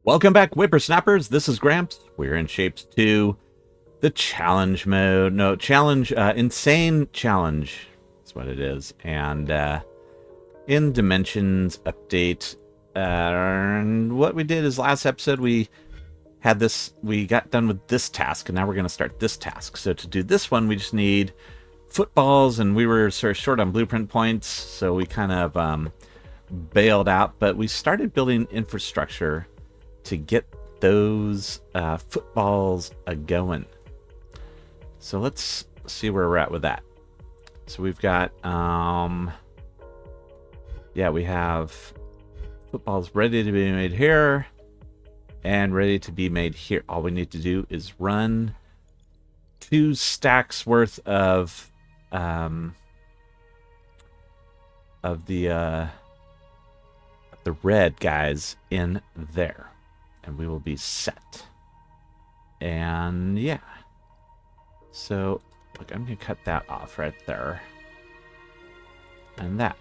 Welcome back, whippersnappers. This is Gramps. We're in Shapes 2, the challenge mode. No, challenge, insane challenge is what it is. And in Dimensions update, and what we did is last episode we got done with this task, and now we're going to start this task. So to do this one, we just need footballs, and we were sort of short on blueprint points, so we kind of bailed out, but we started building infrastructure to get those footballs going. So let's see where we're at with that. So we've got, we have footballs ready to be made here and ready to be made here. All we need to do is run 2 stacks worth of the red guys in there, and we will be set. And yeah, so look, I'm gonna cut that off right there, and that.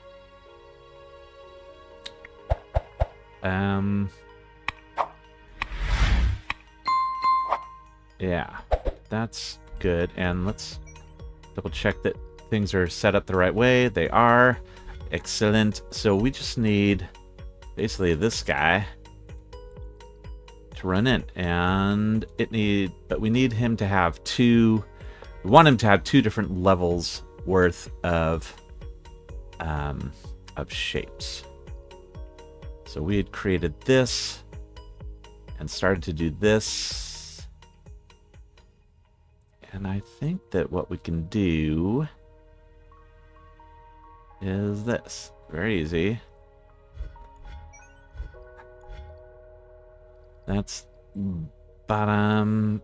Yeah, that's good. And let's double check that things are set up the right way. They are. Excellent. So we just need basically this guy to run in, and but we need him to have we want him to have 2 different levels worth of shapes. So we had created this and started to do this, and I think that what we can do is this. Very easy. That's bottom.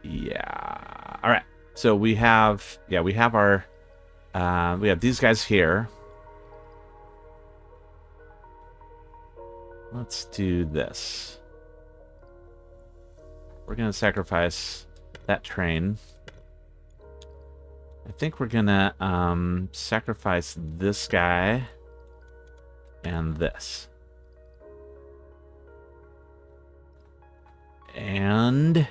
Yeah. All right. So we have our we have these guys here. Let's do this. We're gonna sacrifice that train. I think we're gonna sacrifice this guy and this. And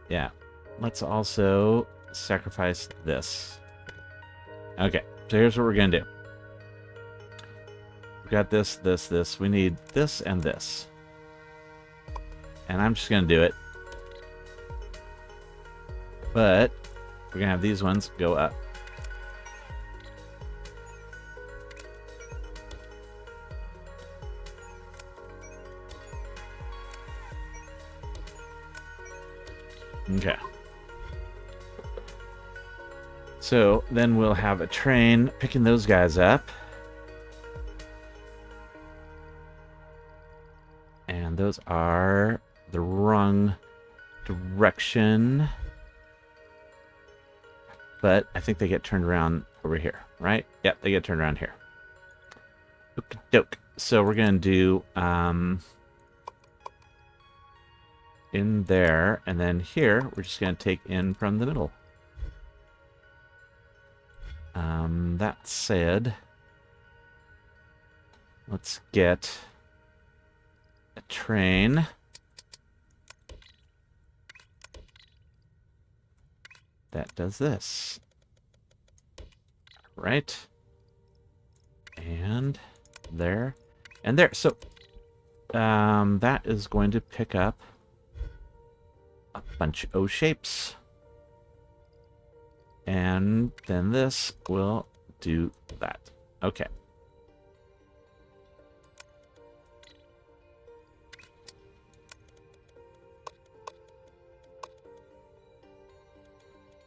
yeah, let's also sacrifice this. Okay, so here's what we're gonna do. We got this. We need this and this. And I'm just gonna do it. But we're gonna have these ones go up. Okay. So then we'll have a train picking those guys up. And those are the wrong direction. But I think they get turned around over here, right? Yep, they get turned around here. Okey-doke. So we're going to do in there, and then here we're just going to take in from the middle. That said, let's get a train. That does this. Right. And there. And there. So that is going to pick up a bunch of shapes. And then this will do that. Okay.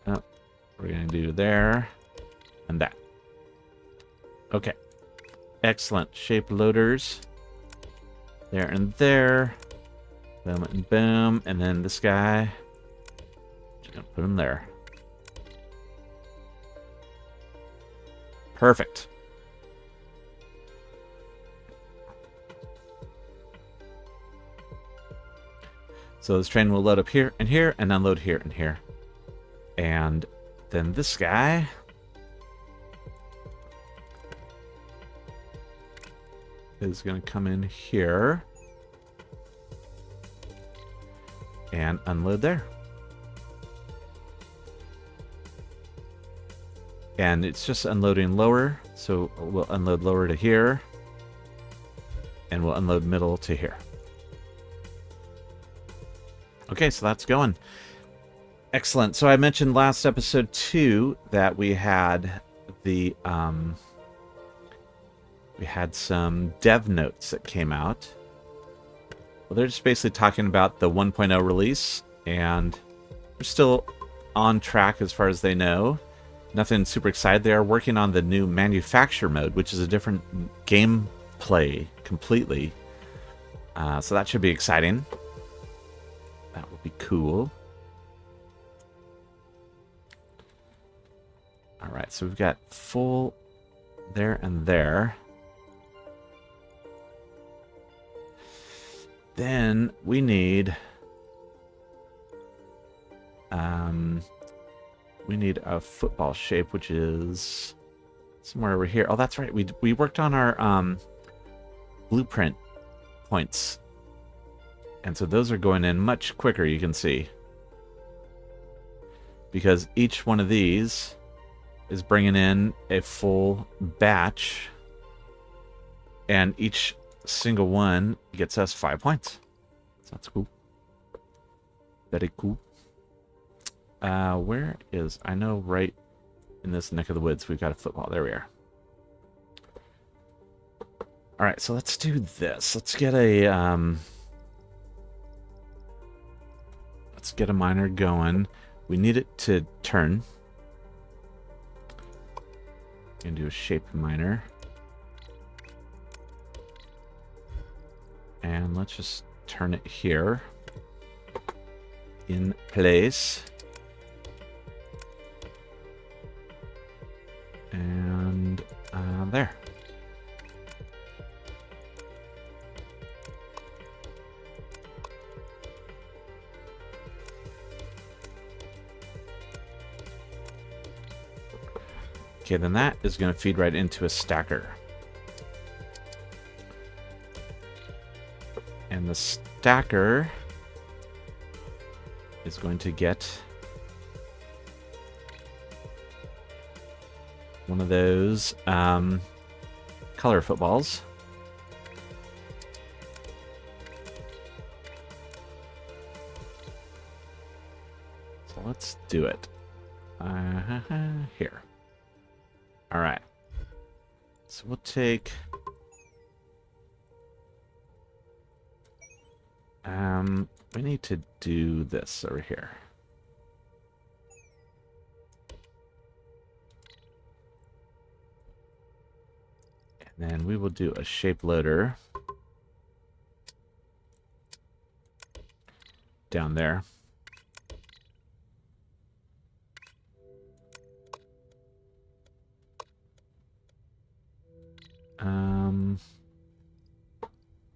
Oh, we're going to do there and that. Okay. Excellent. Shape loaders. There and there. Boom and boom. And then this guy. Just going to put him there. Perfect. So this train will load up here and unload here and here. And then this guy is going to come in here and unload there. And it's just unloading lower, so we'll unload lower to here, and we'll unload middle to here. Okay, so that's going. Excellent. So I mentioned last episode too that we had the we had some dev notes that came out. Well, they're just basically talking about the 1.0 release, and they're still on track as far as they know. Nothing super excited. They are working on the new manufacture mode, which is a different gameplay completely. So that should be exciting. That would be cool. All right, so we've got full there and there. Then we need a football shape, which is somewhere over here. Oh, that's right. We worked on our blueprint points, and so those are going in much quicker. You can see, because each one of these is bringing in a full batch, and each single one gets us 5 points. So that's cool. Very cool. Where is... I know right in this neck of the woods we've got a football. There we are. Alright, so let's do this. Let's get a... let's get a miner going. We need it to turn. Gonna do a shape miner. And let's just turn it here in place. And there. Okay, then that is going to feed right into a stacker. And the stacker is going to get one of those color footballs. So let's do it. Here. All right. So we'll take... we need to do this over here. And then we will do a shape loader down there.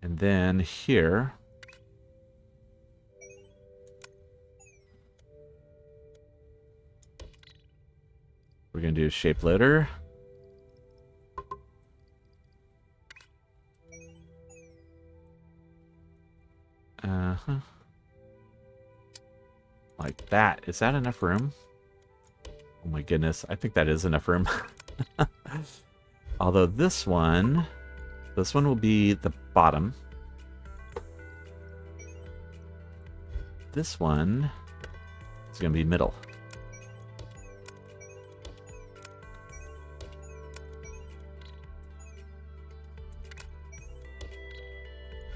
And then here, we're going to do a shape loader. Like that. Is that enough room? Oh my goodness. I think that is enough room. Although this one will be the bottom. This one is going to be middle.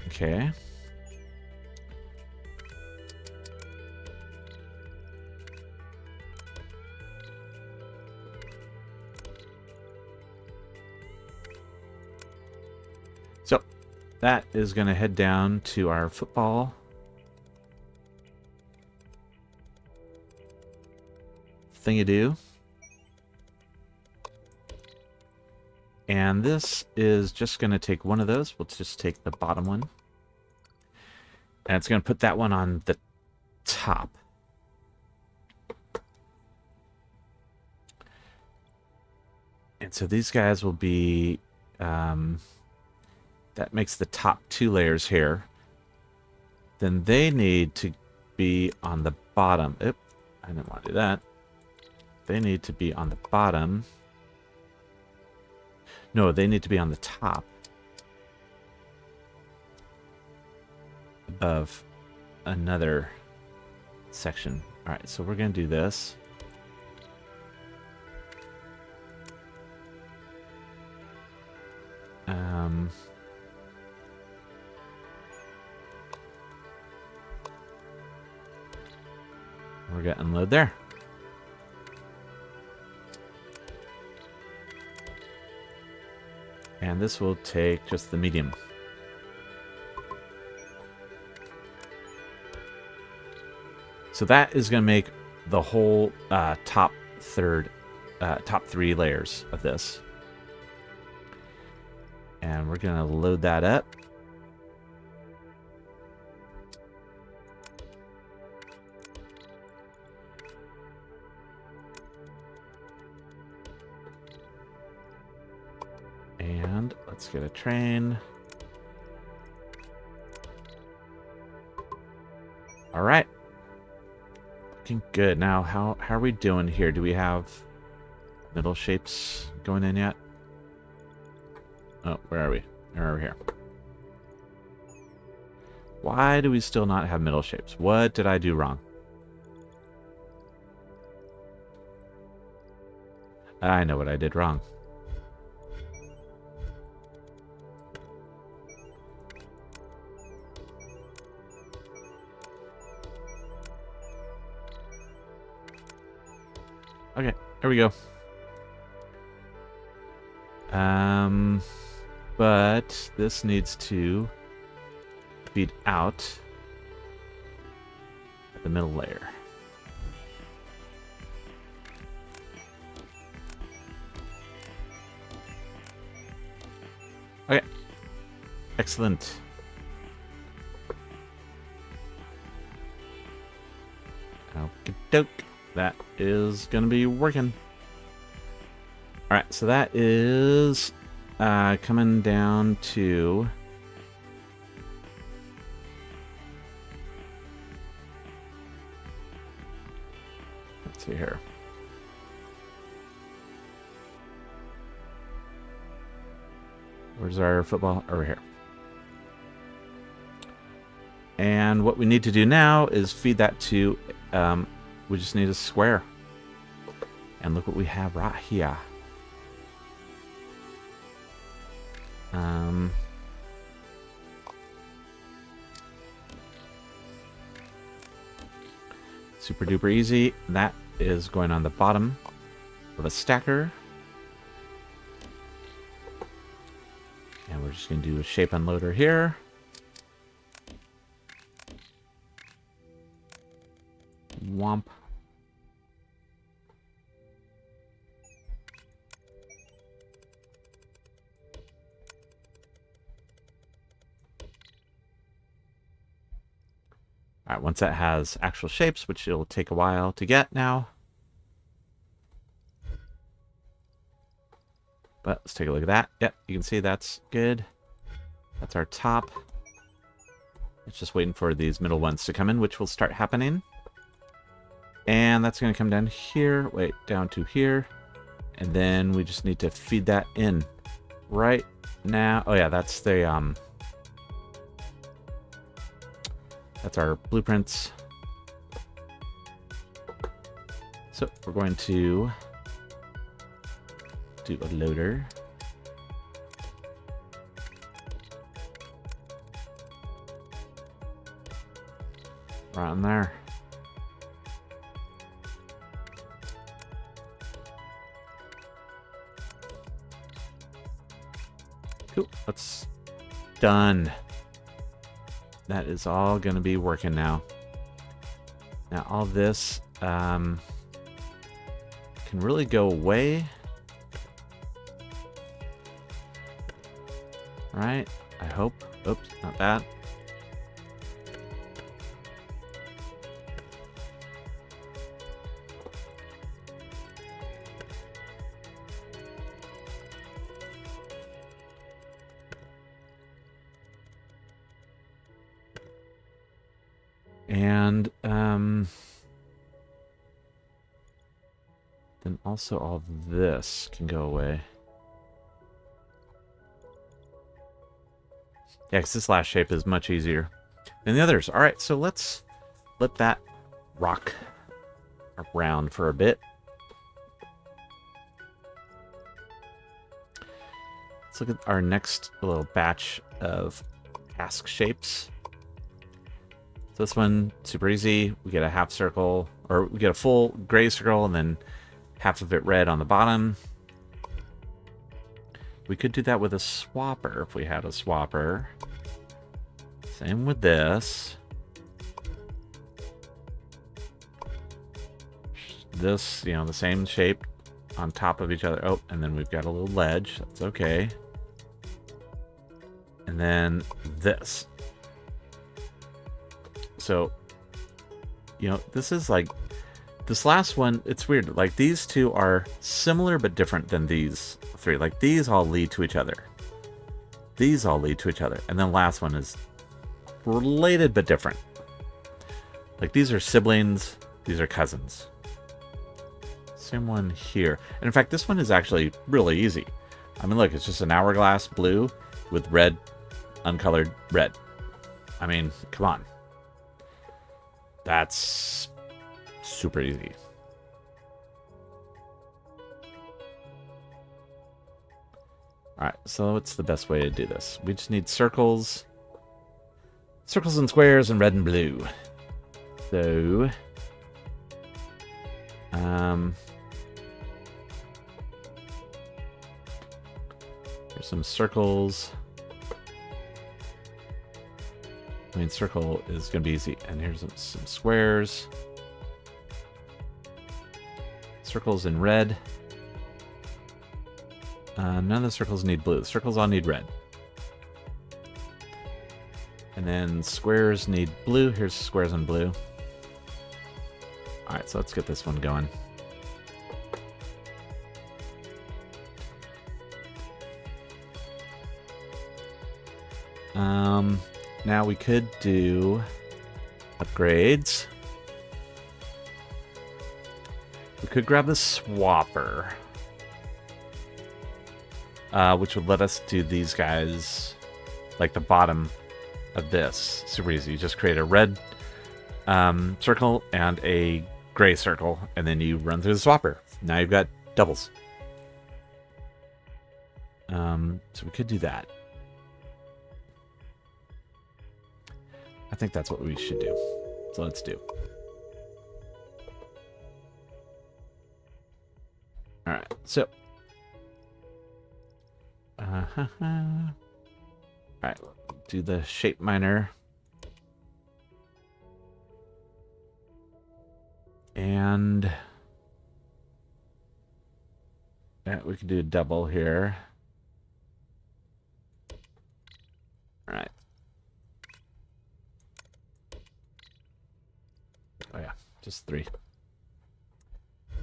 Okay. So that is going to head down to our football thingy-do. And this is just going to take one of those. We'll just take the bottom one. And it's going to put that one on the top. And so these guys will be That makes the top 2 layers here. Then they need to be on the bottom. Oop, I didn't want to do that. They need to be on the bottom. No, they need to be on the top. Of another section. Alright, so we're going to do this. We're going to unload there. And this will take just the medium. So that is going to make the whole top 3 layers of this. And we're going to load that up. And let's get a train. All right. Looking good. Now, how are we doing here? Do we have middle shapes going in yet? Oh, where are we? We're over here. Why do we still not have middle shapes? What did I do wrong? I know what I did wrong. Okay, there we go. But this needs to feed out at the middle layer. Okay, excellent. Okey-doke. That is going to be working. Alright, so that is coming down to... Let's see here. Where's our football? Over here. And what we need to do now is feed that to... we just need a square. And look what we have right here. Super duper easy. That is going on the bottom of a stacker. And we're just going to do a shape unloader here. Womp. Alright, once that has actual shapes, which it'll take a while to get now. But let's take a look at that. Yep, you can see that's good. That's our top. It's just waiting for these middle ones to come in, which will start happening. And that's going to come down here. Wait, down to here. And then we just need to feed that in right now. Oh yeah, that's the that's our blueprints. So we're going to do a loader. Right on there. Cool. That's done. That is all going to be working now. Now all this can really go away. Right? I hope. Oops, not that. And then also all this can go away. Yeah, because this last shape is much easier than the others. All right, so let's let that rock around for a bit. Let's look at our next little batch of task shapes. So this one, super easy. We get a half circle, or we get a full gray circle and then half of it red on the bottom. We could do that with a swapper if we had a swapper. Same with this. This, you know, the same shape on top of each other. Oh, and then we've got a little ledge. That's okay. And then this. So, you know, this is like, this last one, it's weird. Like, these two are similar but different than these three. Like, these all lead to each other. These all lead to each other. And then the last one is related but different. Like, these are siblings. These are cousins. Same one here. And in fact, this one is actually really easy. I mean, look, it's just an hourglass blue with red, uncolored red. I mean, come on. That's super easy. Alright, so what's the best way to do this? We just need circles. Circles and squares and red and blue. So... here's some circles. I mean, circle is going to be easy. And here's some squares. Circles in red. None of the circles need blue. The circles all need red. And then squares need blue. Here's squares in blue. Alright, so let's get this one going. Now we could do upgrades. We could grab the swapper, which would let us do these guys, like the bottom of this. Super easy. You just create a red circle and a gray circle, and then you run through the swapper. Now you've got doubles. So we could do that. I think that's what we should do. So let's do. Alright, so. Alright, do the shape miner. And we can do a double here. Alright. Oh yeah, just 3.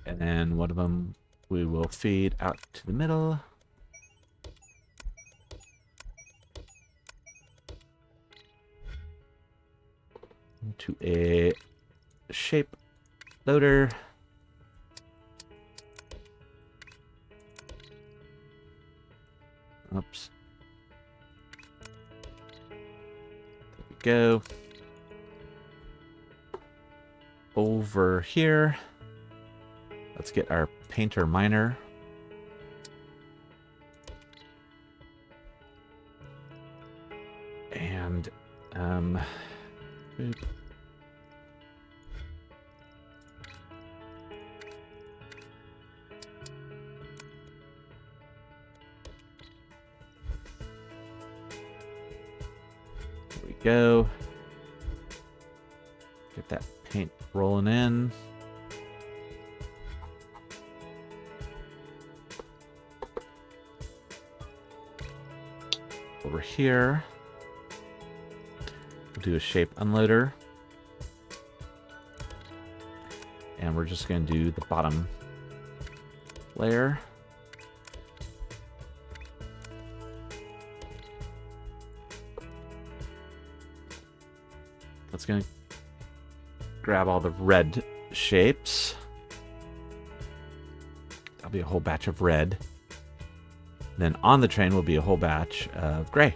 And then one of them we will feed out to the middle. To a shape loader. Oops. There we go. Over here, let's get our painter miner. And boop. There we go. Get that paint rolling in. Over here, we'll do a shape unloader. And we're just going to do the bottom layer. That's going to grab all the red shapes. That'll be a whole batch of red. Then on the train will be a whole batch of gray.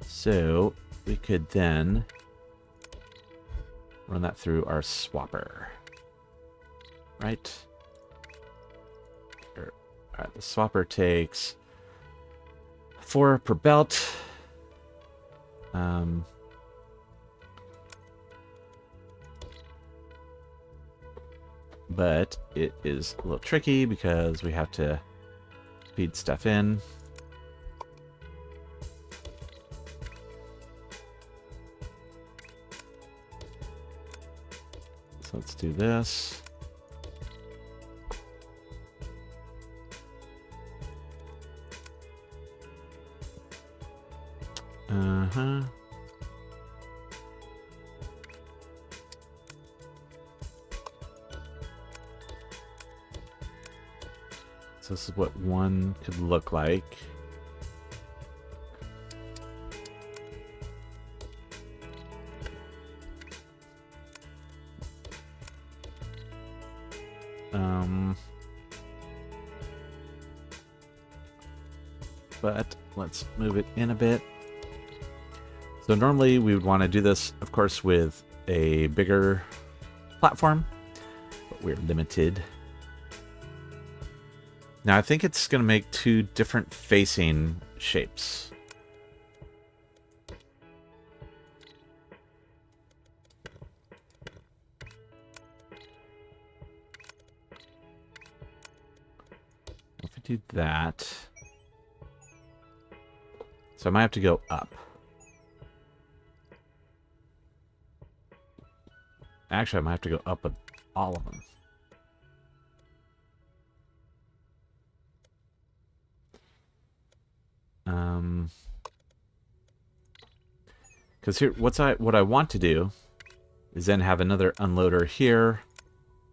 So we could then run that through our swapper. Right? Alright, the swapper takes 4 per belt. But it is a little tricky because we have to feed stuff in. So let's do this. Uh-huh. So this is what one could look like. But let's move it in a bit. So normally we would want to do this, of course, with a bigger platform, but we're limited. Now I think it's going to make 2 different facing shapes. If we do that, so I might have to go up. Actually, I might have to go up with all of them. Because here, what I want to do is then have another unloader here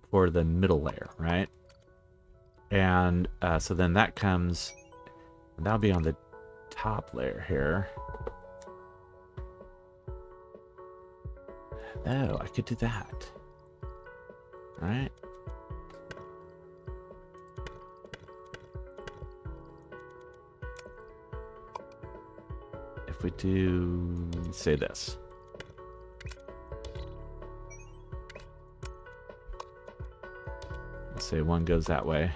for the middle layer, right? And so then that comes, and that'll be on the top layer here. Oh, I could do that. All right. If we do, say this. Let's say one goes that way.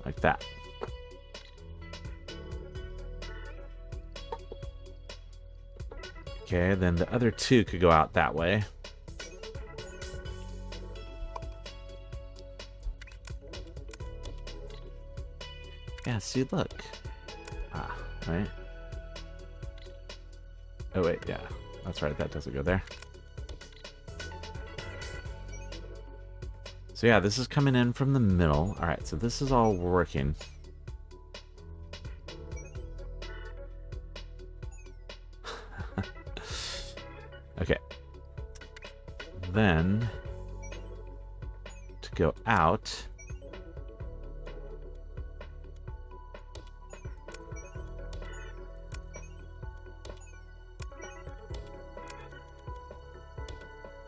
Like that. Okay, then the other 2 could go out that way. Yeah, see, look. Ah, right? Oh, wait, yeah. That's right, that doesn't go there. So yeah, this is coming in from the middle. All right, so this is all working. Okay. Then, to go out,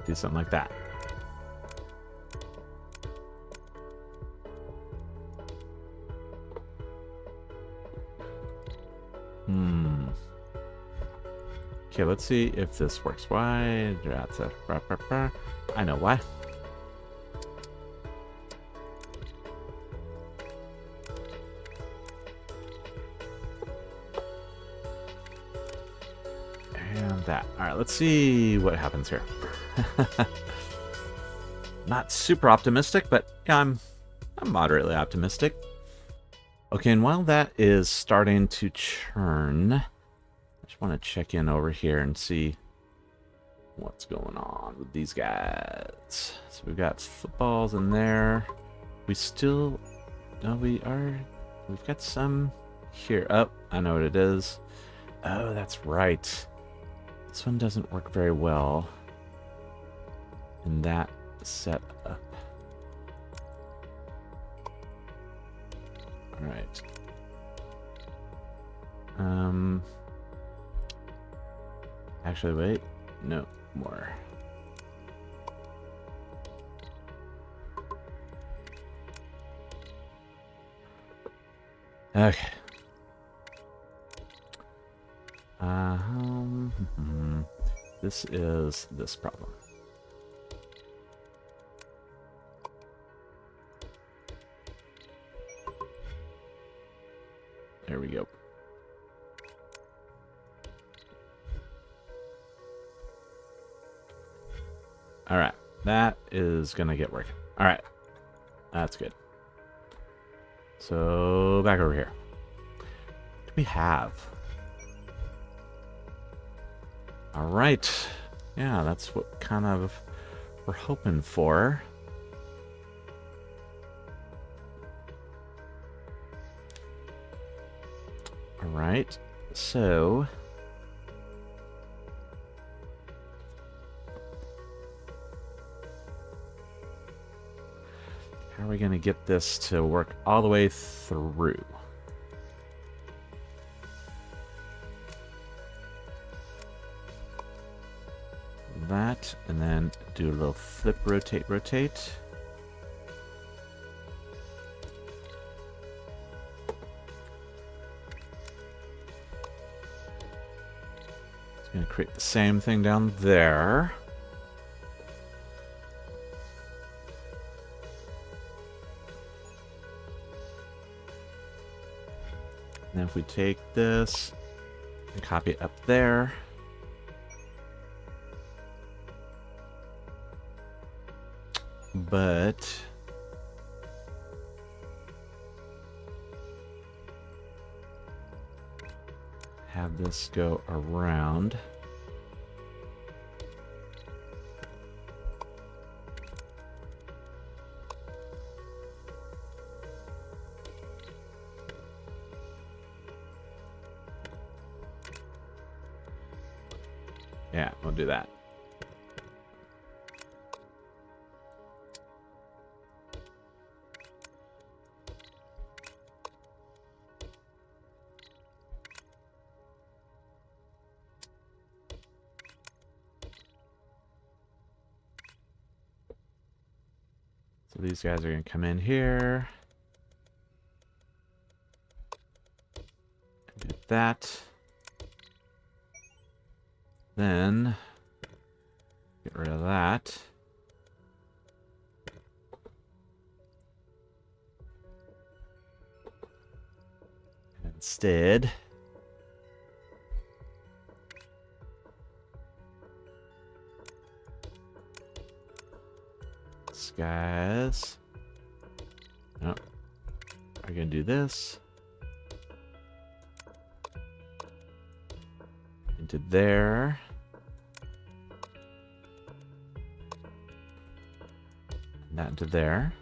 do something like that. Okay, let's see if this works. Why? I know why. And that. All right, let's see what happens here. Not super optimistic, but yeah, I'm moderately optimistic. Okay, and while that is starting to churn, I just want to check in over here and see what's going on with these guys. So we've got footballs in there. We still, no, we've got some here. Oh, I know what it is. Oh, that's right. This one doesn't work very well in that setup. All right. Actually, wait. No, more. Okay. This is this problem. There we go. All right. That is going to get working. All right. That's good. So back over here. What do we have? All right. Yeah, that's what kind of we're hoping for. All right. So how are we going to get this to work all the way through? That, and then do a little flip, rotate, rotate. It's going to create the same thing down there. And then if we take this and copy it up there. But have this go around. Yeah, we'll do that. So these guys are going to come in here. Do that. Then get rid of that. And instead, these guys. Oh, are going to do this. Into there. And that into there.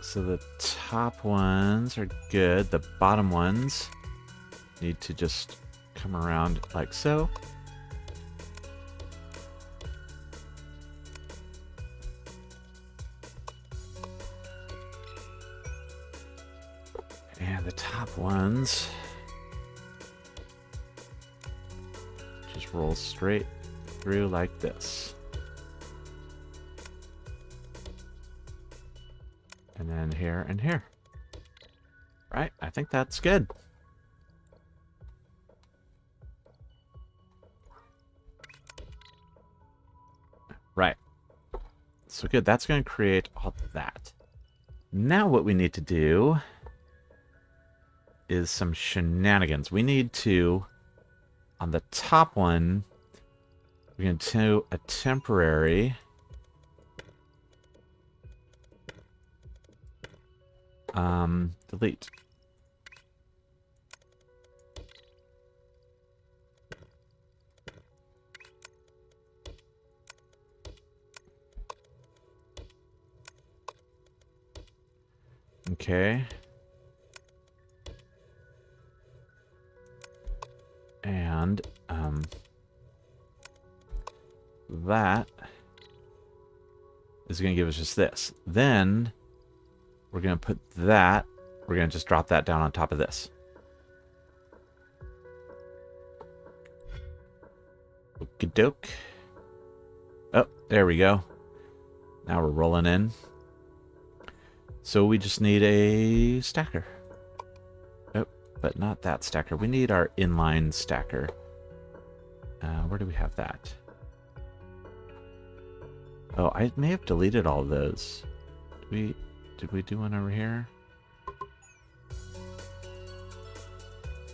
So the top ones are good. The bottom ones need to just come around like so. And the top ones just roll straight through like this. And then here and here. Right, I think that's good. Right. So good, that's going to create all that. Now what we need to do is some shenanigans. We need to, on the top one, we're going to do a temporary delete. Okay. And that is going to give us just this. Then we're going to put that, we're going to just drop that down on top of this. Okie doke. Oh, there we go. Now we're rolling in. So we just need a stacker. Oh, but not that stacker. We need our inline stacker. Where do we have that? Oh, I may have deleted all of those. Did we do one over here?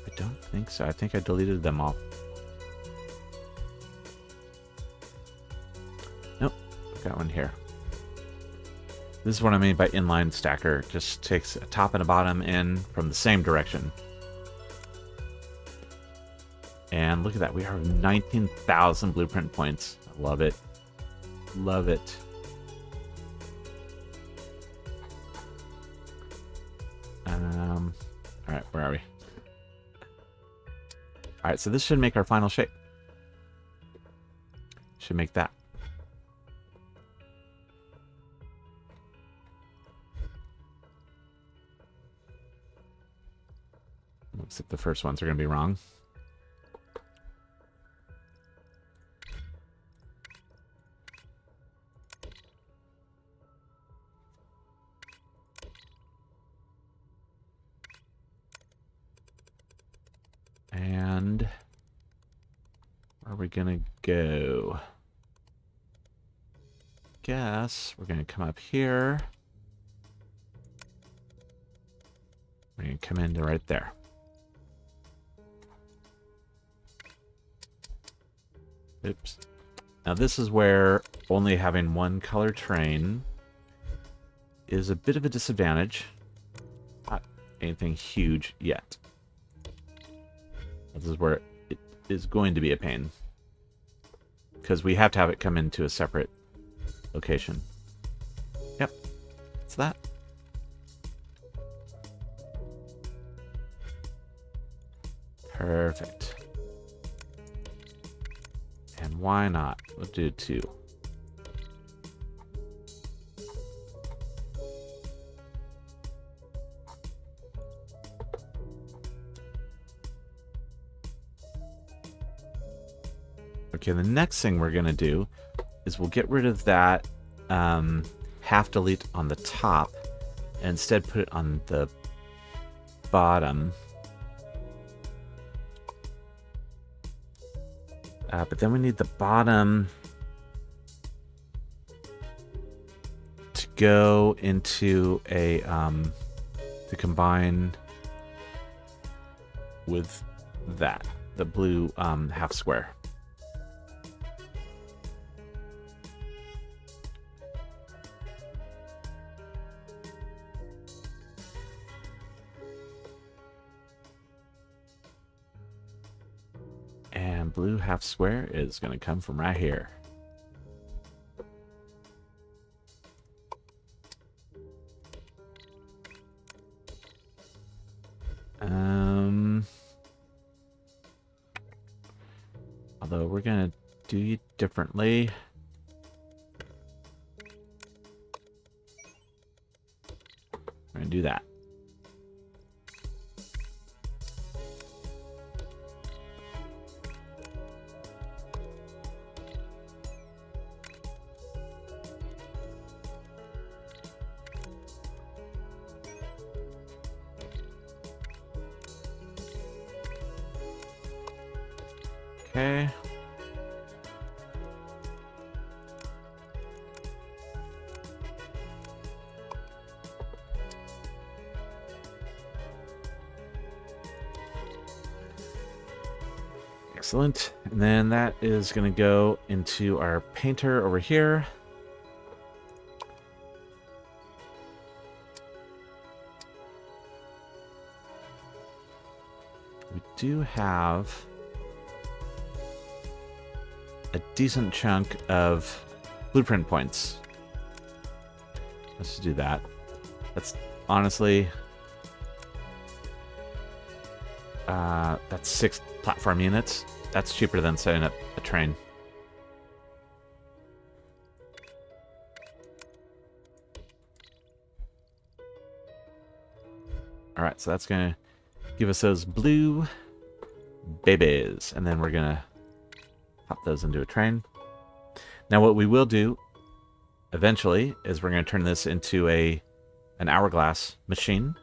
I don't think so. I think I deleted them all. Nope, I've got one here. This is what I mean by inline stacker. Just takes a top and a bottom in from the same direction. And look at that. We have 19,000 blueprint points. I love it. Love it. Alright, where are we? Alright, so this should make our final shape. Should make that. Except the first ones are going to be wrong. And where are we going to go? Guess we're going to come up here. We're going to come into right there. Oops. Now this is where only having one color train is a bit of a disadvantage. Not anything huge yet. This is where it is going to be a pain. Because we have to have it come into a separate location. Yep. It's that. Perfect. And why not? We'll do 2. Okay, the next thing we're going to do is we'll get rid of that half delete on the top and instead put it on the bottom. But then we need the bottom to go into a to combine with that, the blue half square. And blue half square is going to come from right here. Although we're going to do it differently. We're going to do that. Okay. Excellent. And then that is going to go into our painter over here. We do have a decent chunk of blueprint points. Let's do that. That's honestly that's platform units. That's cheaper than setting up a train. Alright, so that's going to give us those blue babies. And then we're going to pop those into a train. Now what we will do eventually is we're going to turn this into an hourglass machine.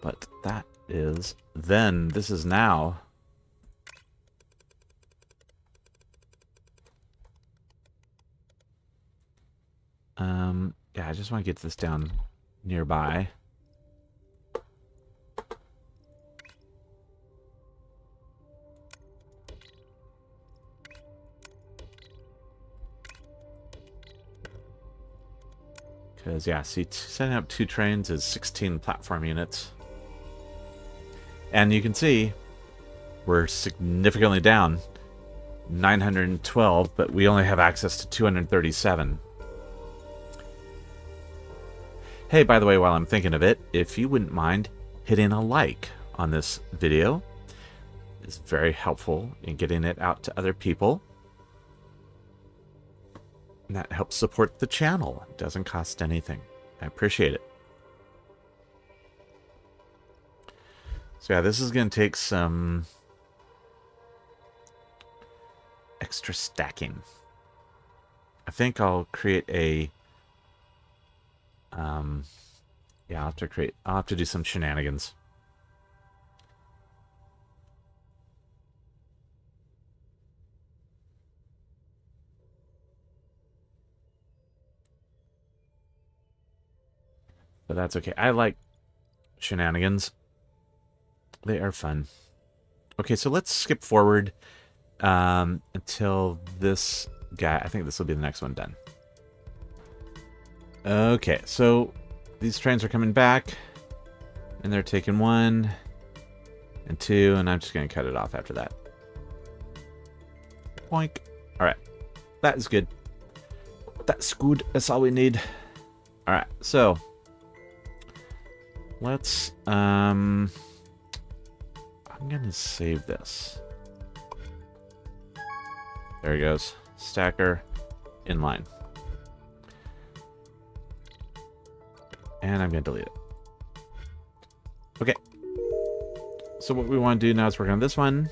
But that is then. This is now. Yeah, I just want to get this down nearby. Because, yeah, see, setting up 2 trains is 16 platform units. And you can see we're significantly down. 912, but we only have access to 237. Hey, by the way, while I'm thinking of it, if you wouldn't mind hitting a like on this video, it's very helpful in getting it out to other people. And that helps support the channel. It doesn't cost anything. I appreciate it. So yeah, this is going to take some extra stacking. I think I'll create a yeah, I'll have to do some shenanigans. But that's okay. I like shenanigans. They are fun. Okay, so let's skip forward until this guy. I think this will be the next one done. Okay, so these trains are coming back, and they're taking 1 and 2, and I'm just going to cut it off after that. Boink. All right, that is good. That's good. That's all we need. All right, so let's I'm gonna save this. There he goes. Stacker inline. And I'm gonna delete it. Okay. So what we want to do now is work on this one.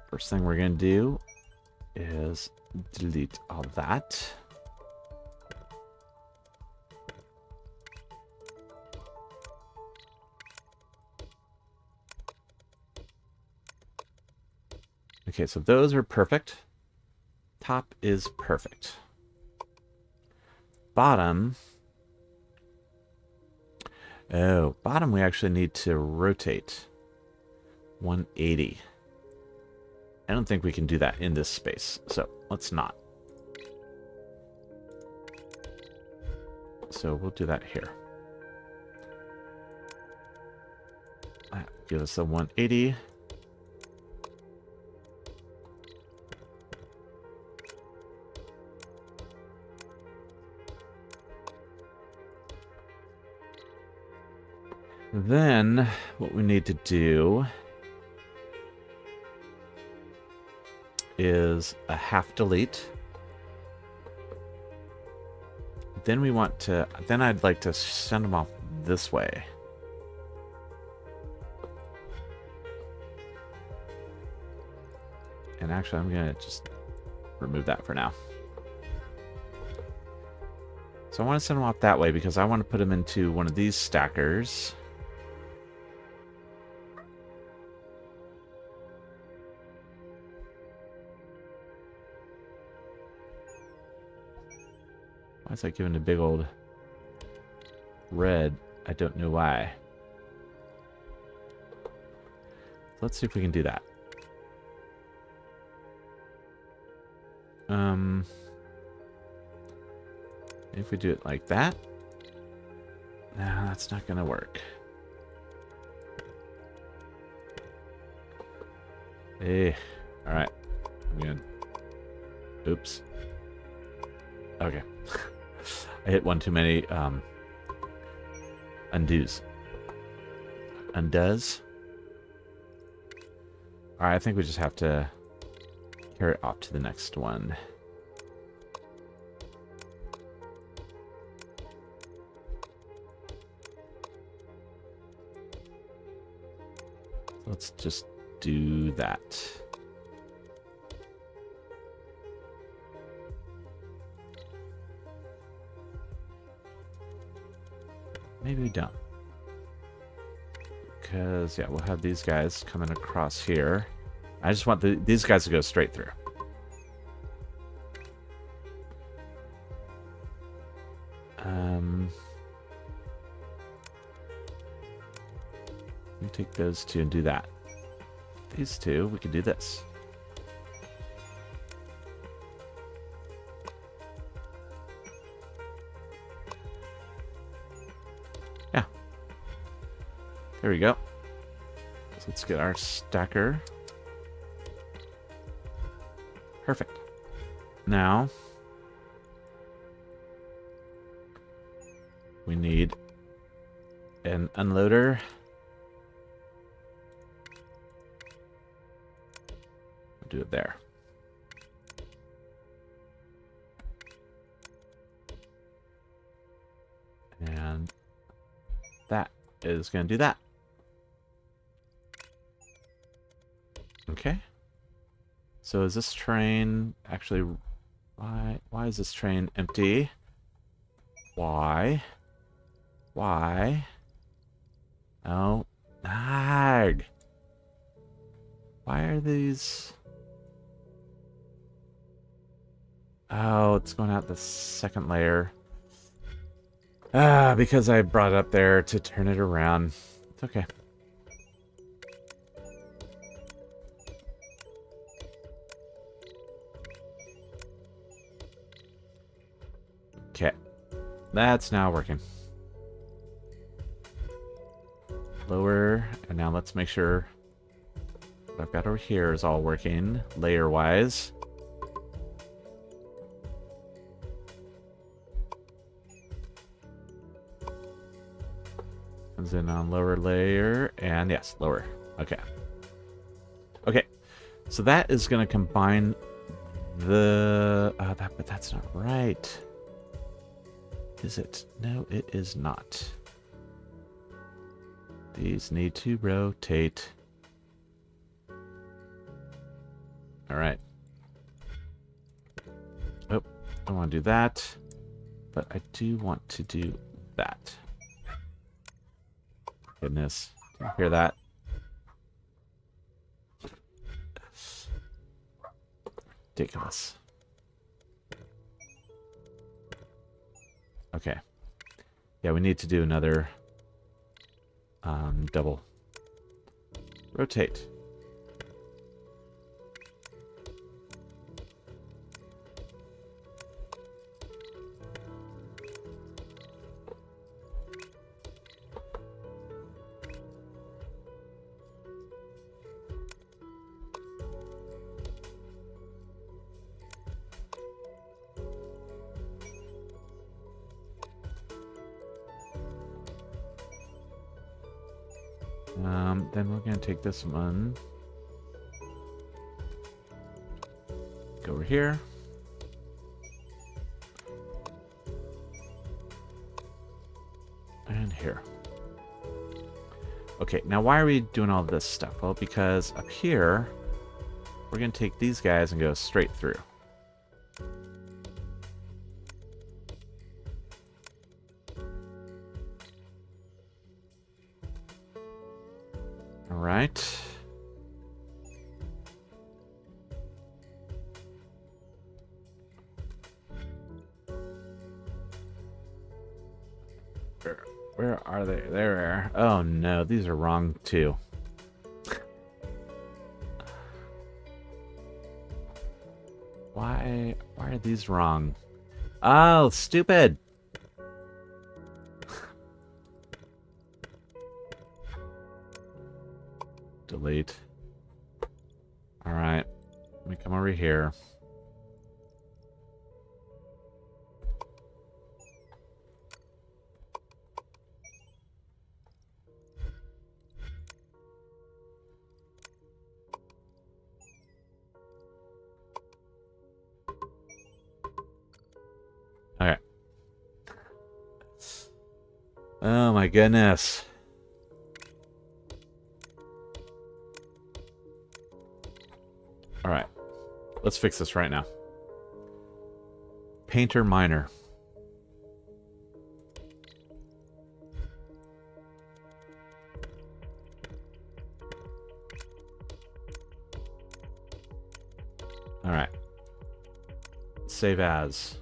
First thing we're gonna do is delete all that. Okay, so those are perfect. Top is perfect. Bottom. Oh, bottom we actually need to rotate 180. I don't think we can do that in this space, so let's not. So we'll do that here. Give us a 180. Then, what we need to do is a half delete. Then we want to, then I'd like to send them off this way. And actually, I'm going to just remove that for now. So I want to send them off that way because I want to put them into one of these stackers. Why is that giving a big old red? I don't know why. Let's see if we can do that. If we do it like that, no, that's not gonna work. Eh, all right, I'm good. Oops. Okay. I hit one too many undos. Undoes. Alright, I think we just have to carry it off to the next one. Let's just do that. Maybe we don't. Because, yeah, we'll have these guys coming across here. I just want these guys to go straight through. Let me take those two and do that. These two, we can do this. Yeah. There we go. So let's get our stacker. Perfect. Now, we need an unloader. We'll do it there. And that is going to do that. Okay. So is this train actually... Why is this train empty? Why? Why? Oh, nag. Why are these... Oh, it's going out the second layer. Ah, because I brought it up there to turn it around. It's okay. Okay. That's now working. Lower, and now let's make sure what I've got over here is all working layer-wise. Comes in on lower layer, and yes, lower. Okay. Okay, so that is going to combine the... but that's not right. Is it? No, it is not. These need to rotate. Alright. Oh, I want to do that. But I do want to do that. Goodness. Can you hear that? Ridiculous. Okay. Yeah, we need to do another double rotate. Then we're going to take this one, go over here, and here. Okay, now why are we doing all this stuff? Well, because up here, we're going to take these guys and go straight through. Right. Where are they? There. Oh no, these are wrong too. Why are these wrong? Oh, stupid. Delete. All right, let me come over here. my goodness. All right. Let's fix this right now. Painter miner. All right. Save as.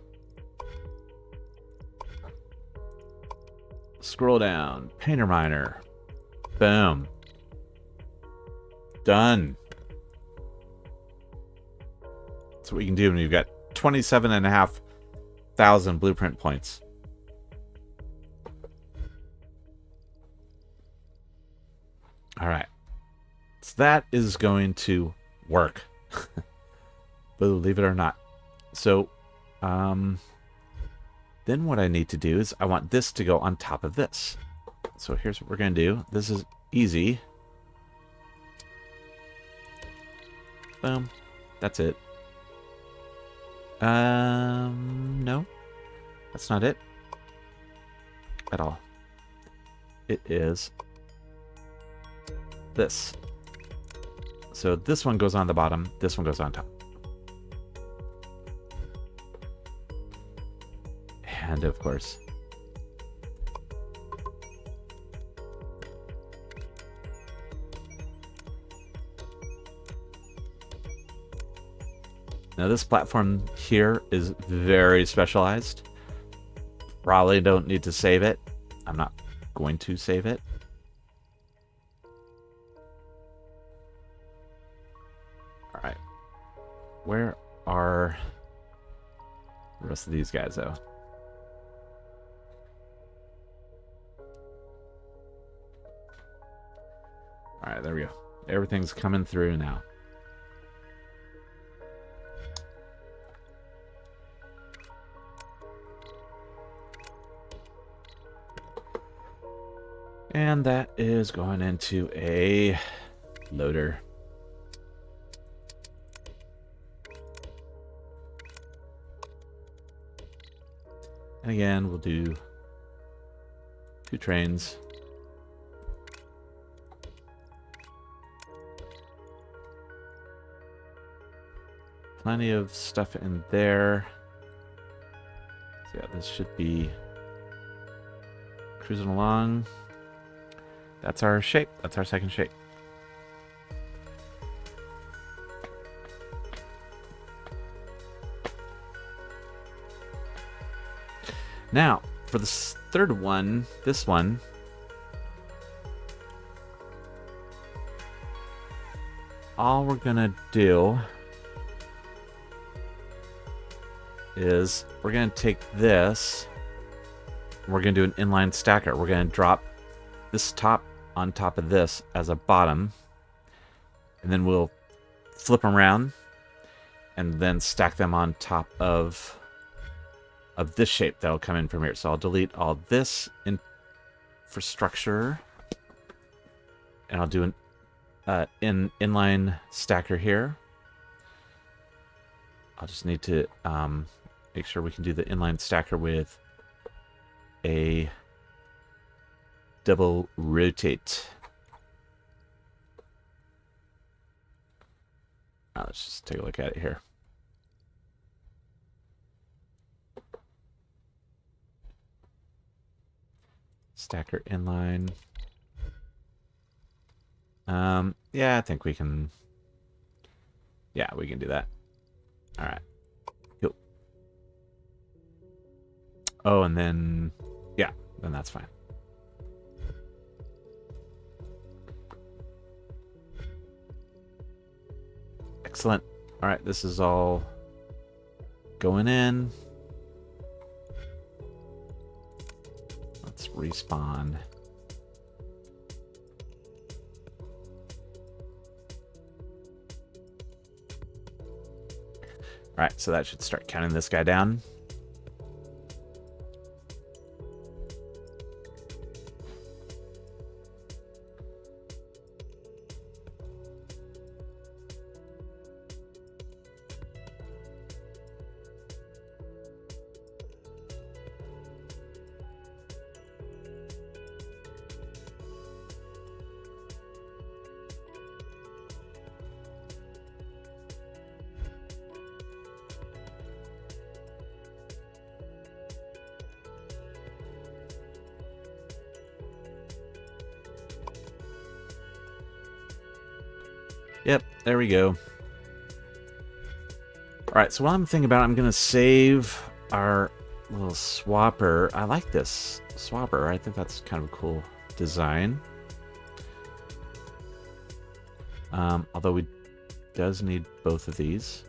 Scroll down. Painter miner. Boom. Done. That's what we can do when you've got 27,500 blueprint points. All right. So that is going to work. Believe it or not. So, then what I need to do is I want this to go on top of this. So here's what we're going to do. This is easy. Boom. That's it. No. That's not it. At all. It is this. So this one goes on the bottom. This one goes on top. And of course, now this platform here is very specialized. Probably don't need to save it. I'm not going to save it. All right. Where are the rest of these guys though? All right, there we go. Everything's coming through now. And that is going into a loader. And again, we'll do 2 trains. Plenty of stuff in there. So yeah, this should be cruising along. That's our shape. That's our second shape. Now, for the third one, this one, all we're gonna do is we're going to take this, we're going to do an inline stacker. We're going to drop this top on top of this as a bottom, and then we'll flip them around and then stack them on top of this shape that'll come in from here. So I'll delete all this infrastructure, and I'll do an inline stacker here. I'll just need to make sure we can do the inline stacker with a double rotate. Let's just take a look at it here. Stacker inline. Yeah, I think we can. Yeah, we can do that. All right. Cool. Oh, and then, yeah, then that's fine. Excellent. All right, this is all going in. Let's respawn. All right, so that should start counting this guy down. Yep, there we go. Alright, so while I'm thinking about it, I'm going to save our little swapper. I like this swapper. I think that's kind of a cool design. Although we does need both of these.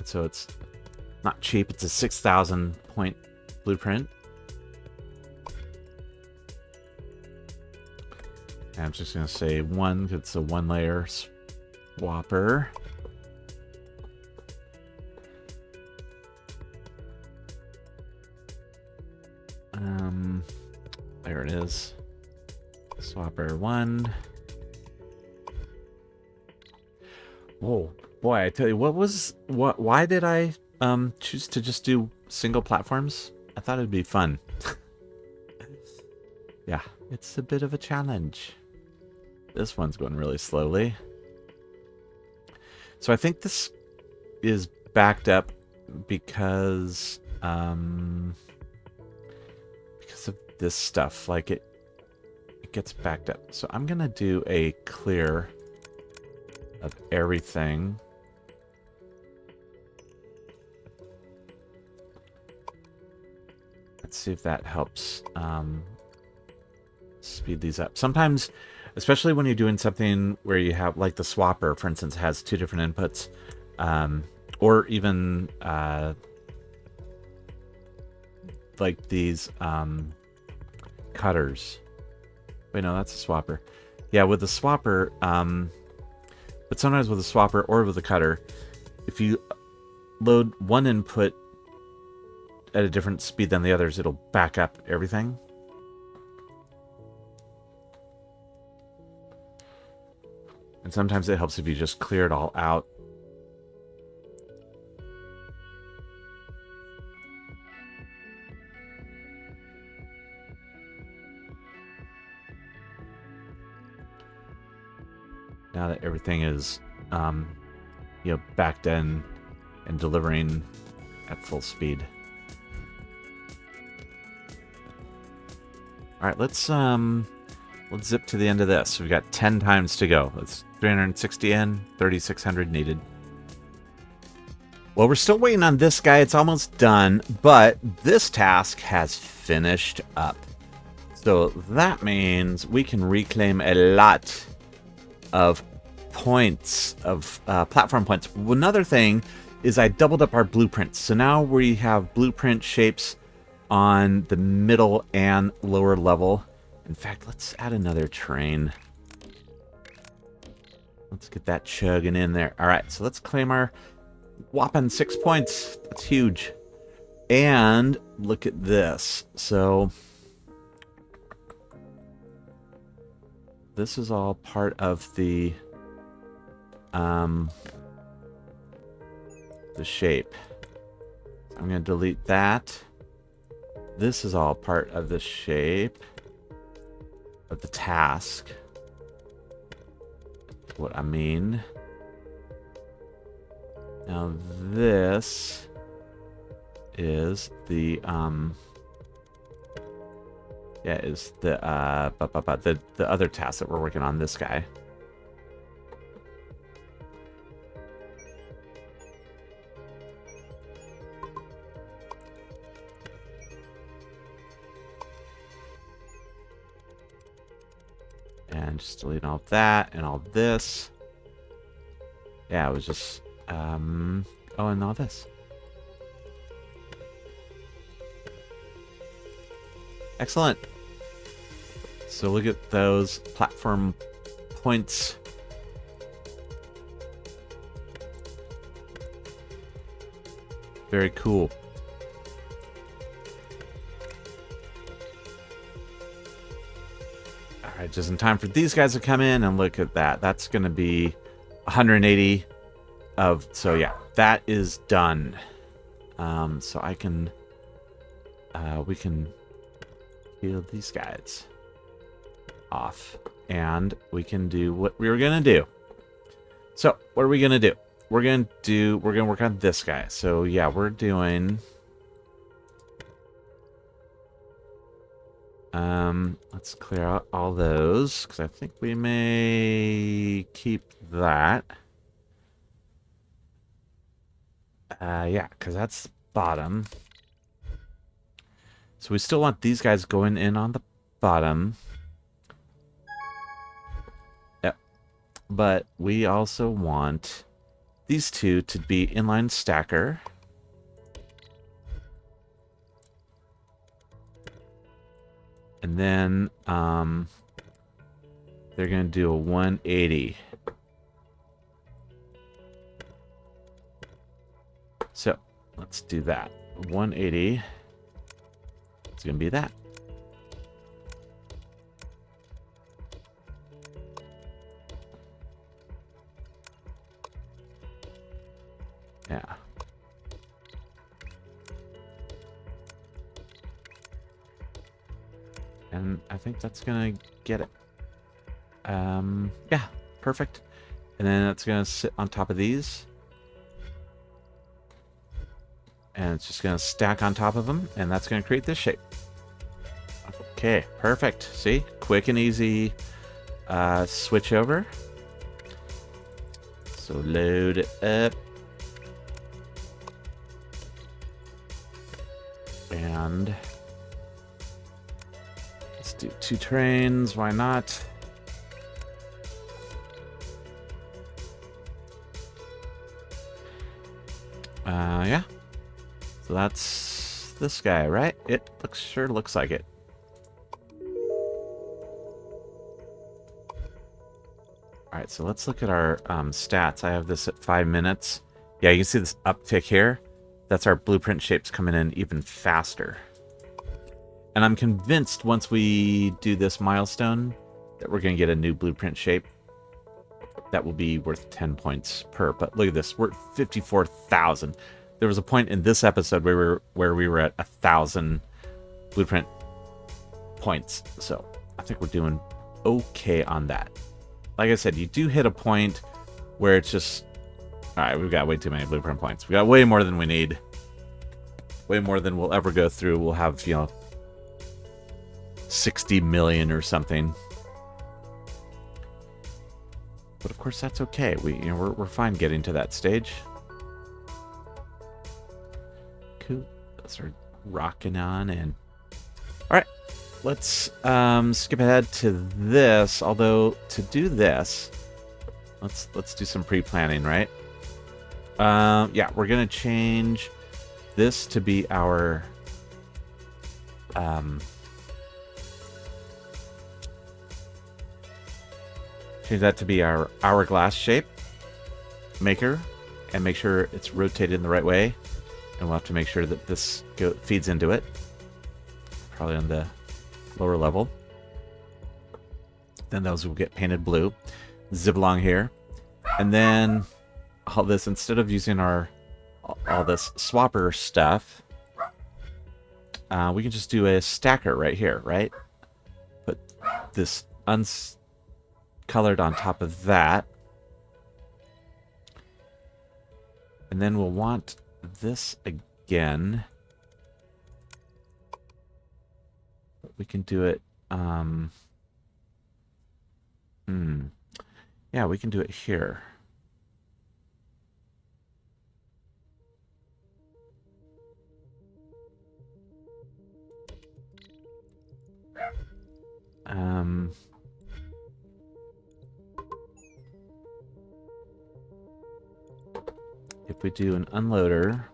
So it's not cheap. It's a 6,000 point blueprint. And I'm just going to say one, because it's a one layer swapper. There it is. Swapper 1. Oh boy, I tell you, why did I choose to just do single platforms? I thought it'd be fun. Yeah, it's a bit of a challenge. This one's going really slowly. So I think this is backed up because of this stuff. Like it gets backed up. So I'm gonna do a clear of everything. Let's see if that helps speed these up. Sometimes, especially when you're doing something where you have, like the swapper, for instance, has two different inputs, or even like these cutters. Wait, no, that's a swapper. Yeah, with the swapper, but sometimes with a swapper or with a cutter, if you load one input at a different speed than the others, it'll back up everything. And sometimes it helps if you just clear it all out. Now that everything is, backed in and delivering at full speed. All right, let's zip to the end of this. We've got 10 times to go. It's 360 in, 3,600 needed. Well, we're still waiting on this guy. It's almost done, but this task has finished up. So that means we can reclaim a lot of points, of platform points. Another thing is I doubled up our blueprints. So now we have blueprint shapes on the middle and lower level. In fact, let's add another train. Let's get that chugging in there. All right, so let's claim our whopping 6 points. That's huge. And look at this. So this is all part of the shape. So I'm going to delete that. This is all part of the shape of the task. What I mean. Now this is the is the other task that we're working on, this guy. And just delete all that and all this. Yeah, it was just oh, and all this. Excellent. So look at those platform points. Very cool. All right, just in time for these guys to come in, and look at that. That's going to be 180 of, so yeah, that is done. So I can, we can peel these guys off, and we can do what we were gonna do. So what are we gonna do? We're gonna work on this guy. So yeah, we're doing Let's clear out all those, because I think we may keep that. Yeah, because that's bottom. So we still want these guys going in on the bottom. Yep. But we also want these two to be inline stacker. And then they're going to do a 180. So let's do that. 180. It's going to be that. Yeah. And I think that's going to get it. Yeah, perfect. And then it's going to sit on top of these. And it's just going to stack on top of them. And that's going to create this shape. Okay, perfect. See? Quick and easy switch over. So load it up. And let's do 2 trains. Why not? Yeah. So that's this guy, right? It sure looks like it. Alright, so let's look at our stats. I have this at 5 minutes. Yeah, you can see this uptick here. That's our blueprint shapes coming in even faster. And I'm convinced once we do this milestone that we're going to get a new blueprint shape that will be worth 10 points per. But look at this. We're at 54,000. There was a point in this episode where we were at 1,000 blueprint points. So I think we're doing okay on that. Like I said, you do hit a point where it's just... Alright, we've got way too many blueprint points. We got way more than we need. Way more than we'll ever go through. We'll have, 60 million or something. But of course, that's okay. We're fine getting to that stage. Cool. Those are rocking on and... Alright. Let's skip ahead to this. Although, to do this, let's do some pre-planning, right? Yeah, we're going to change this to be our... change that to be our hourglass shape maker. And make sure it's rotated in the right way. And we'll have to make sure that this feeds into it. Probably on the lower level. Then those will get painted blue. Zip along here. And then all this, instead of using all this swapper stuff, we can just do a stacker right here, right? Put this uncolored on top of that. And then we'll want this again. We can do it, yeah, we can do it here. If we do an unloader,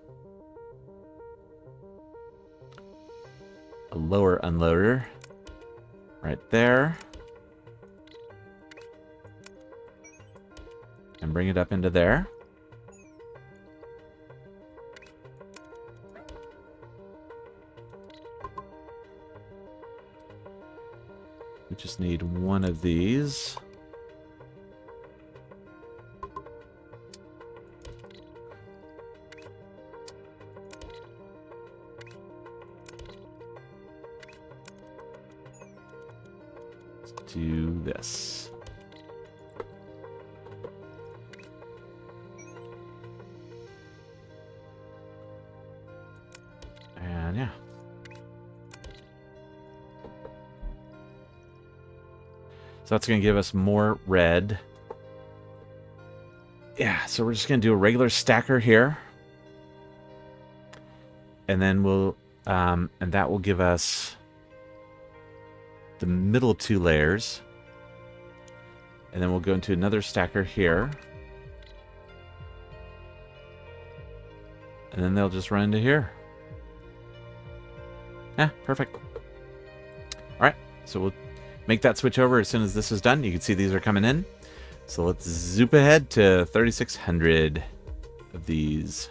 a lower unloader right there, and bring it up into there. We just need one of these. Let's do this. And yeah. So that's going to give us more red. Yeah, so we're just going to do a regular stacker here. And then we'll, and that will give us the middle 2 layers. And then we'll go into another stacker here. And then they'll just run into here. Yeah, perfect. All right, so we'll make that switch over as soon as this is done. You can see these are coming in. So let's zoop ahead to 3,600 of these.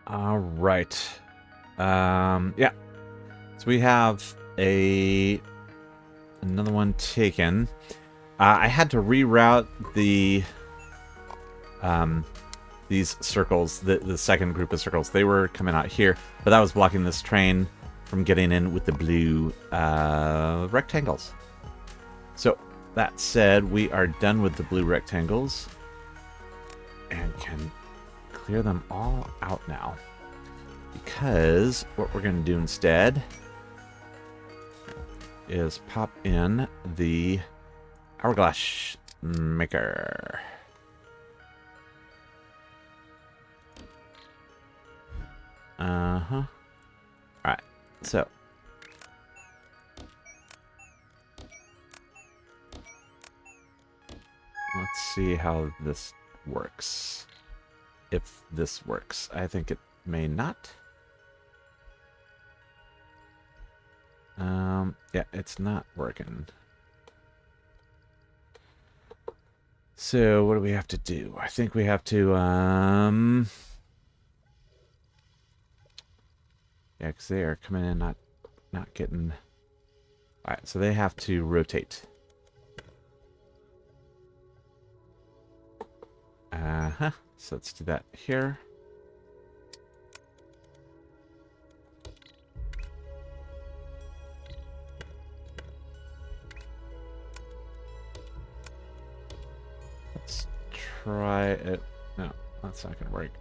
All right. Yeah. So we have another one taken. I had to reroute these circles, the second group of circles. They were coming out here, but that was blocking this train from getting in with the blue rectangles. So that said, we are done with the blue rectangles and can clear them all out now, because what we're going to do instead is pop in the hourglass maker. All right, so let's see how this works. If this works. I think it may not. Yeah, it's not working. So what do we have to do? I think we have to, yeah, because they are coming in not getting... Alright, so they have to rotate. So let's do that here. Let's try it. No, that's not gonna work.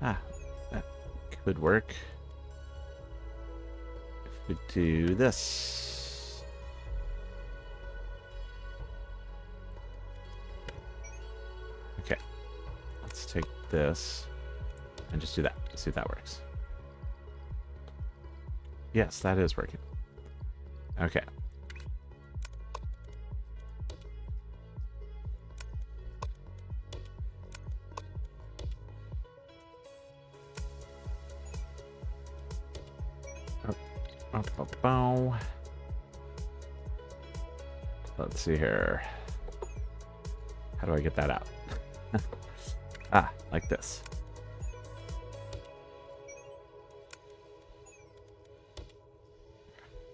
That could work. If we do this. Okay. Let's take this and just do that. See if that works. Yes, that is working. Okay. Let's see here. How do I get that out? Like this.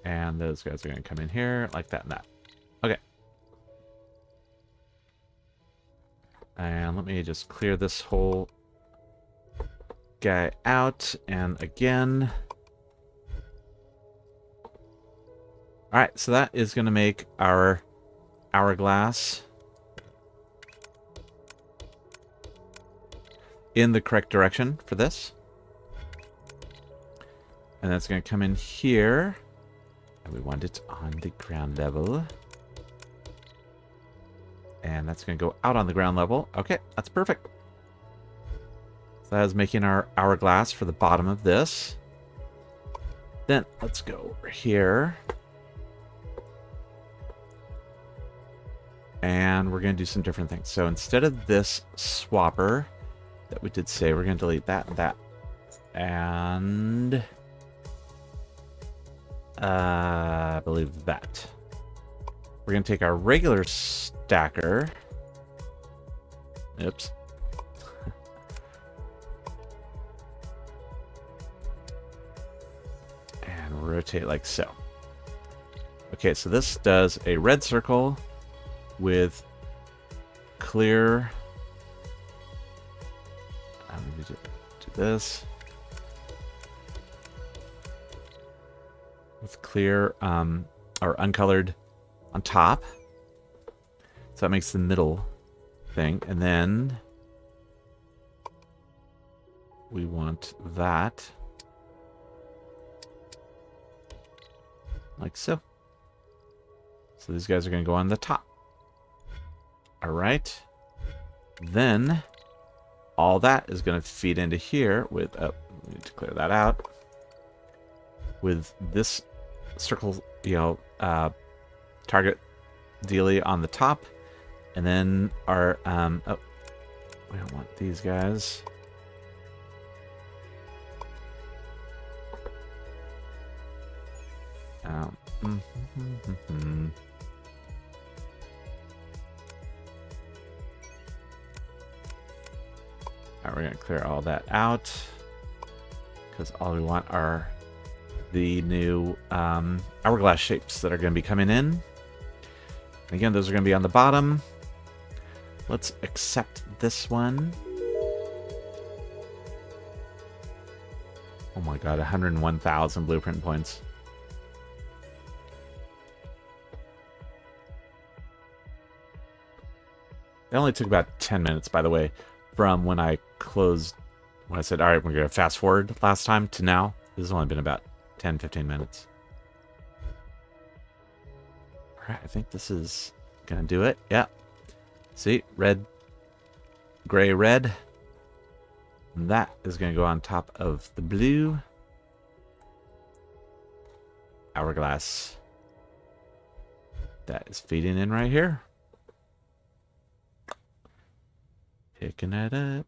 And those guys are going to come in here like that and that. Okay. And let me just clear this whole guy out. And again. Alright, so that is going to make our hourglass in the correct direction for this. And that's going to come in here. And we want it on the ground level. And that's going to go out on the ground level. Okay, that's perfect. So that is making our hourglass for the bottom of this. Then let's go over here. And we're going to do some different things. So instead of this swapper that we did say, we're going to delete that and that. And I believe that. We're going to take our regular stacker. Oops. And rotate like so. Okay, so this does a red circle with clear. I'm going to do this. With clear or uncolored on top. So that makes the middle thing. And then we want that like so. So these guys are going to go on the top. All right. Then all that is going to feed into here with, oh, we need to clear that out, with this circle, target dealie on the top. And then our, oh, we don't want these guys. Alright, we're going to clear all that out, because all we want are the new hourglass shapes that are going to be coming in. And again, those are going to be on the bottom. Let's accept this one. Oh my god, 101,000 blueprint points. It only took about 10 minutes, by the way, from when I closed, when I said, all right, we're going to fast forward last time to now. This has only been about 10, 15 minutes. All right, I think this is going to do it. Yeah. See, red, gray, red. And that is going to go on top of the blue hourglass. That is feeding in right here. Picking it up.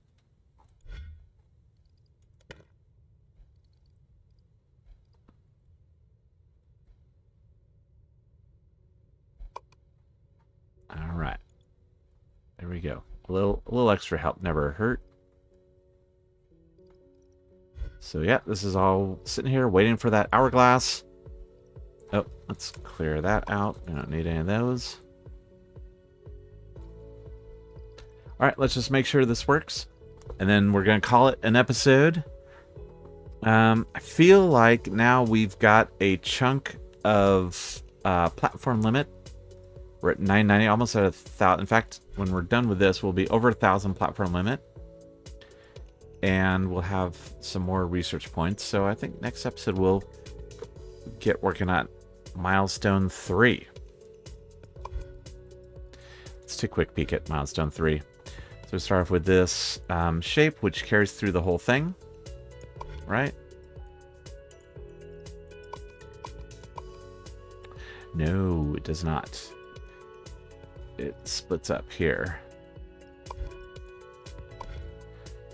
All right. There we go. A little extra help never hurt. So yeah, this is all sitting here waiting for that hourglass. Oh, let's clear that out. We don't need any of those. All right, let's just make sure this works, and then we're going to call it an episode. I feel like now we've got a chunk of platform limit. We're at 990, almost at 1,000. In fact, when we're done with this, we'll be over 1,000 platform limit, and we'll have some more research points. So I think next episode we'll get working on milestone 3. Let's take a quick peek at milestone 3. So we start off with this shape, which carries through the whole thing, right? No, it does not. It splits up here.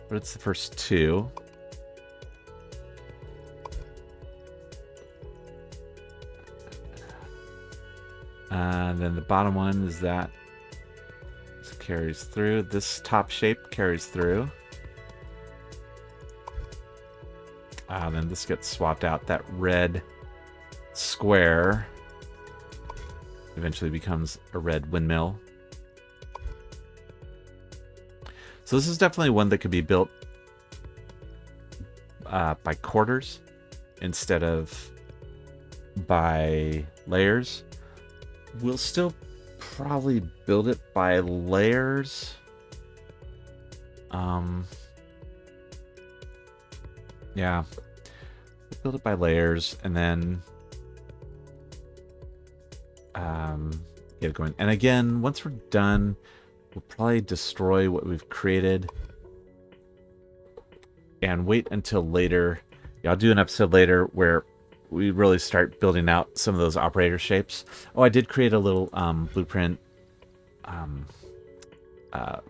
But it's the first two. And then the bottom one is that. Carries through. This top shape carries through. Then this gets swapped out. That red square eventually becomes a red windmill. So this is definitely one that could be built by quarters instead of by layers. We'll still probably build it by layers. Yeah, build it by layers and then get it going. And again, once we're done, we'll probably destroy what we've created and wait until later. Yeah, I'll do an episode later where we really start building out some of those operator shapes. Oh, I did create a little blueprint,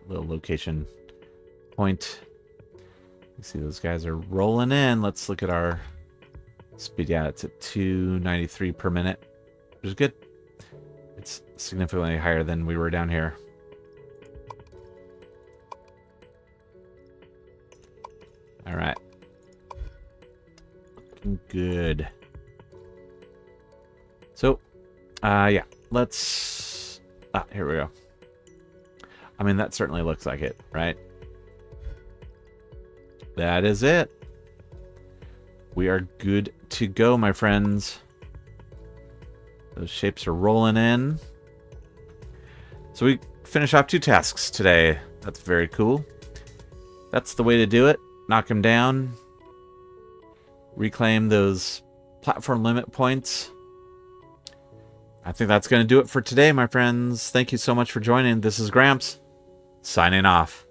little location point. You see those guys are rolling in. Let's look at our speed. Yeah, it's at 293 per minute, which is good. It's significantly higher than we were down here. All right. Looking good. So, yeah, let's... here we go. I mean, that certainly looks like it, right? That is it. We are good to go, my friends. Those shapes are rolling in. So we finish off 2 tasks today. That's very cool. That's the way to do it. Knock them down. Reclaim those platform limit points. I think that's going to do it for today, my friends. Thank you so much for joining. This is Gramps, signing off.